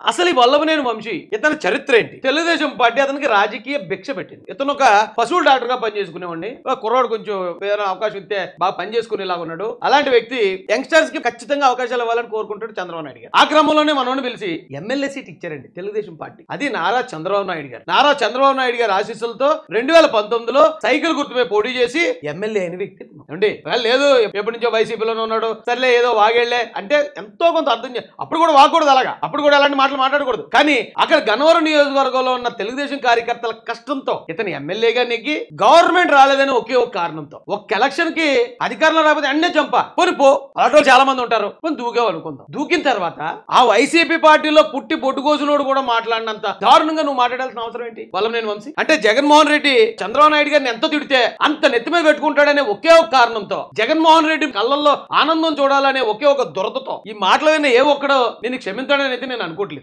అసలు ఈ వల్లభనేని వంశీ ఇతని చరిత్ర ఏంటి? తెలుగుదేశం పార్టీ అతనికి రాజకీయ భిక్ష పెట్టింది. ఇతను ఒక పశువుల డాక్టర్ గా పనిచేసుకునేవాడిని. కుర్రాడు కొంచెం ఏదైనా అవకాశం ఇస్తే బాగా పనిచేసుకునేలాగా ఉన్నాడు. అలాంటి వ్యక్తి యంగ్స్టర్స్ కి ఖచ్చితంగా అవకాశాలు ఇవ్వాలని కోరుకుంటాడు చంద్రబాబు నాయుడు గారు. ఆ క్రమంలోనే మనోని పిలిచి ఎమ్మెల్యే సీట్ ఇచ్చారండి తెలుగుదేశం పార్టి. అది నారా చంద్రబాబు నాయుడు గారు. నారా చంద్రబాబు నాయుడు గారి ఆశీస్సులతో 2019లో సైకిల్ గుర్తుపై పోటీ చేసి ఎమ్మెల్యే అయిన వ్యక్తి అండి. లేదు ఎప్పటి నుంచో వైసీపీలోనే ఉన్నాడు, సర్లే ఏదో వాగేళ్లే అంటే ఎంతో కొంత అర్థం అప్పుడు కూడా వాగకూడదు, అలాగా అప్పుడు కూడా అలాంటి మాటలు మాట్లాడకూడదు. కానీ అక్కడ గన్నవరం నియోజకవర్గంలో ఉన్న తెలుగుదేశం కార్యకర్తల కష్టంతో ఇతను ఎమ్మెల్యేగా నెగ్గి గవర్నమెంట్ రాలేదని ఒకే ఒక కారణంతో ఒక ఎలక్షన్ కి అధికారంలో రాకపోతే అన్నే చంప పోని పో అలాంటి చాలా మంది ఉంటారు, కొన్ని దూకేవు అనుకుందాం. దూకిన తర్వాత ఆ వైసీపీ పార్టీలో పుట్టి పొట్టుకోసినోడు కూడా మాట్లాడినంత దారుణంగా నువ్వు మాట్లాడాల్సిన అవసరం ఏంటి? వల్లభనేని వంశీ అంటే జగన్మోహన్ రెడ్డి చంద్రబాబు నాయుడు గారిని ఎంత తిడితే అంత నెత్తి మీద పెట్టుకుంటాడనే ఒకే ఒక కారణంతో, జగన్మోహన్ రెడ్డి కళ్ళల్లో ఆనందం చూడాలనే ఒకే ఒక దురదతో ఈ మాటలు ఏ ఒక్కడో నేను క్షమించాడని అయితే నేను అనుకోవట్లేదు.